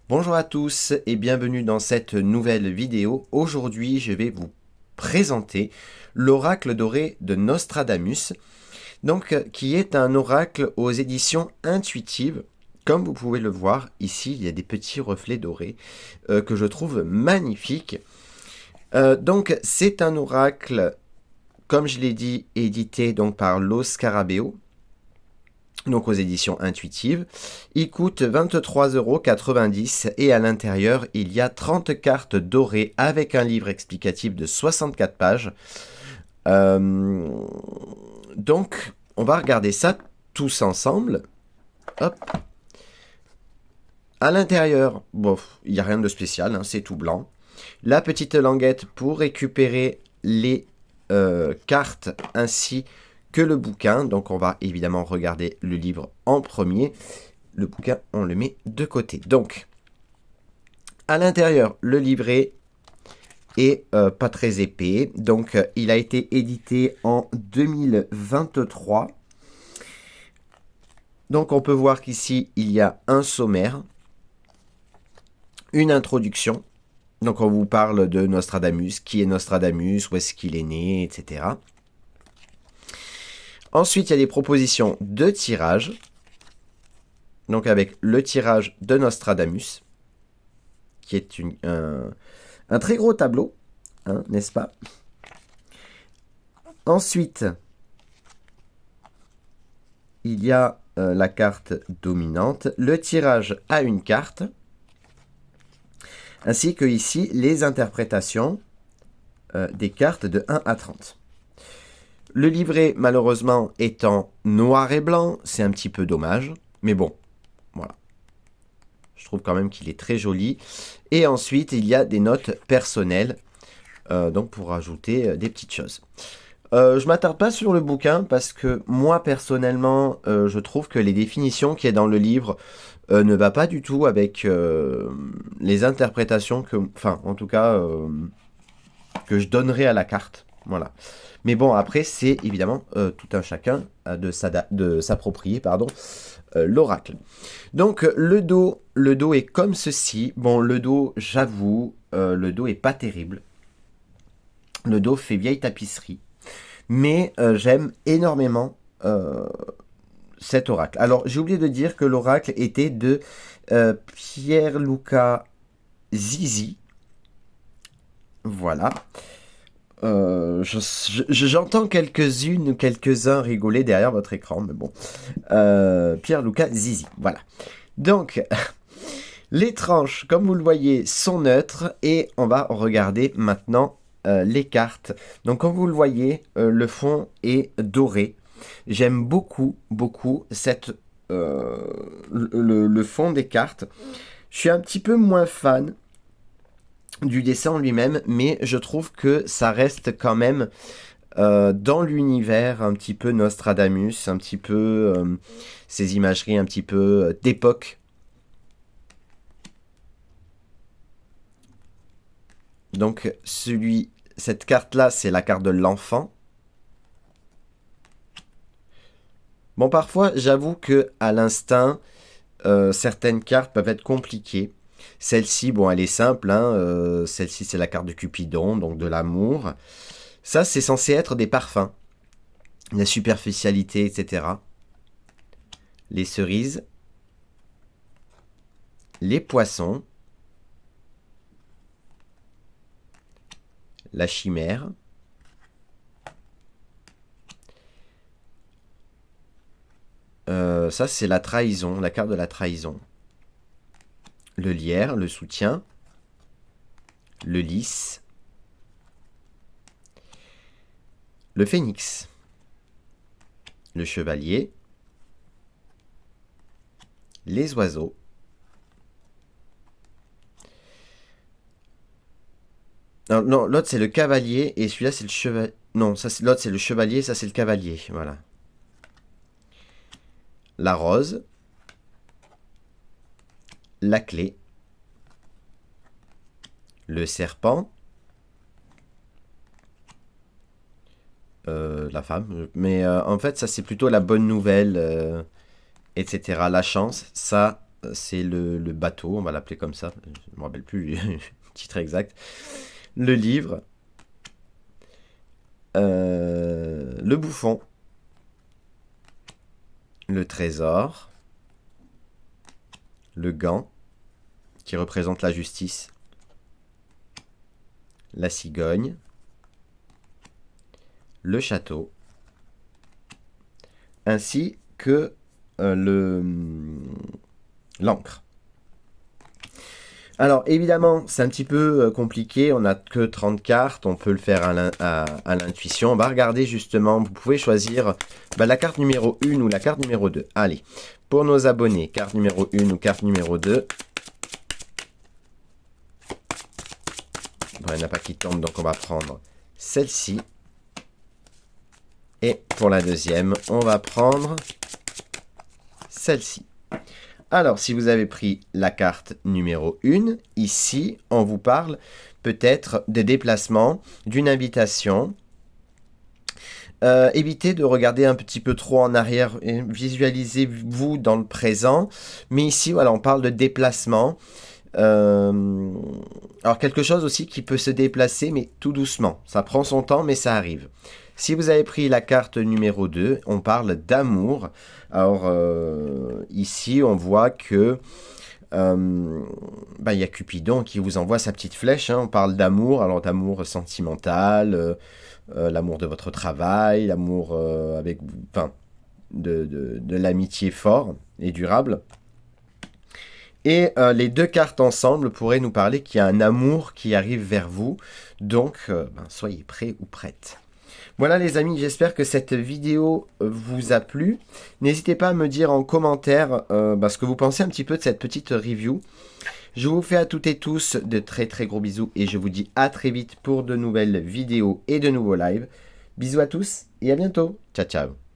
Bonjour à tous et bienvenue dans cette nouvelle vidéo. Aujourd'hui, je vais vous présenter l'oracle doré de Nostradamus, qui est un oracle aux éditions intuitives. Comme vous pouvez le voir, ici, il y a des petits reflets dorés que je trouve magnifiques. C'est un oracle, comme je l'ai dit, édité par Los Scarabeo, aux éditions intuitives. Il coûte 23,90 € et à l'intérieur, il y a 30 cartes dorées avec un livre explicatif de 64 pages. On va regarder ça tous ensemble. Hop. À l'intérieur, il n'y a rien de spécial, c'est tout blanc. La petite languette pour récupérer les cartes ainsi que le bouquin. Donc on va évidemment regarder le livre en premier. Le bouquin, on le met de côté. Donc, à l'intérieur, le livret est pas très épais. Il a été édité en 2023. On peut voir qu'ici, il y a un sommaire, une introduction. On vous parle de Nostradamus, qui est Nostradamus, où est-ce qu'il est né, etc. Ensuite, il y a des propositions de tirage. Avec le tirage de Nostradamus, qui est un très gros tableau, n'est-ce pas? Ensuite, il y a la carte dominante, le tirage à une carte, ainsi que ici les interprétations des cartes de 1 à 30. Le livret, malheureusement, est en noir et blanc, c'est un petit peu dommage, mais bon, voilà. Je trouve quand même qu'il est très joli. Et ensuite, il y a des notes personnelles, pour ajouter des petites choses. Je m'attarde pas sur le bouquin parce que moi, personnellement, je trouve que les définitions qu'il y a dans le livre ne va pas du tout avec les interprétations que je donnerais à la carte. Voilà. Mais bon, après, c'est évidemment tout un chacun de s'approprier l'oracle. Le dos est comme ceci. Bon, le dos, j'avoue, le dos est pas terrible. Le dos fait vieille tapisserie. Mais j'aime énormément cet oracle. Alors, j'ai oublié de dire que l'oracle était de Pierluca Zizi. Voilà. J'entends quelques-uns rigoler derrière votre écran, mais bon. Pierluca Zizi, voilà. Les tranches, comme vous le voyez, sont neutres et on va regarder maintenant les cartes. Comme vous le voyez, le fond est doré. J'aime beaucoup le fond des cartes. Je suis un petit peu moins fan du dessin en lui-même, mais je trouve que ça reste quand même dans l'univers un petit peu Nostradamus, un petit peu ces imageries un petit peu d'époque. Cette carte-là, c'est la carte de l'enfant. Bon, parfois, j'avoue que à l'instinct, certaines cartes peuvent être compliquées. Celle-ci, bon, elle est simple. Celle-ci, c'est la carte de Cupidon, donc de l'amour. Ça, c'est censé être des parfums. La superficialité, etc. Les cerises. Les poissons. La chimère. Ça, c'est la trahison, la carte de la trahison. Le lierre, le soutien. Le lys. Le phénix. Le chevalier. Les oiseaux. Non, l'autre c'est le cavalier et celui-là c'est le chevalier. Non, l'autre c'est le chevalier, ça c'est le cavalier. Voilà. La rose. La clé. Le serpent. La femme. Mais en fait, ça c'est plutôt la bonne nouvelle, etc. La chance, ça c'est le bateau, on va l'appeler comme ça, je ne me rappelle plus le titre exact. Le livre, le bouffon, le trésor, le gant, qui représente la justice, la cigogne, le château, ainsi que l'encre. Alors évidemment, c'est un petit peu compliqué, on n'a que 30 cartes, on peut le faire à l'intuition. On va regarder justement, vous pouvez choisir la carte numéro 1 ou la carte numéro 2. Allez, pour nos abonnés, carte numéro 1 ou carte numéro 2. Bon, il n'y en a pas qui tombent, donc on va prendre celle-ci. Et pour la deuxième, on va prendre celle-ci. Alors, si vous avez pris la carte numéro 1, ici, on vous parle peut-être des déplacements, d'une invitation. Évitez de regarder un petit peu trop en arrière, et visualisez-vous dans le présent. Mais ici, voilà, on parle de déplacement. Alors, quelque chose aussi qui peut se déplacer, mais tout doucement. Ça prend son temps, mais ça arrive. Si vous avez pris la carte numéro 2, on parle d'amour. Alors, ici, on voit que il y a Cupidon qui vous envoie sa petite flèche. Hein. On parle d'amour, alors d'amour sentimental, l'amour de votre travail, l'amour de l'amitié fort et durable. Et les deux cartes ensemble pourraient nous parler qu'il y a un amour qui arrive vers vous. Donc, soyez prêts ou prêtes. Voilà les amis, j'espère que cette vidéo vous a plu. N'hésitez pas à me dire en commentaire ce que vous pensez un petit peu de cette petite review. Je vous fais à toutes et tous de très très gros bisous et je vous dis à très vite pour de nouvelles vidéos et de nouveaux lives. Bisous à tous et à bientôt. Ciao ciao.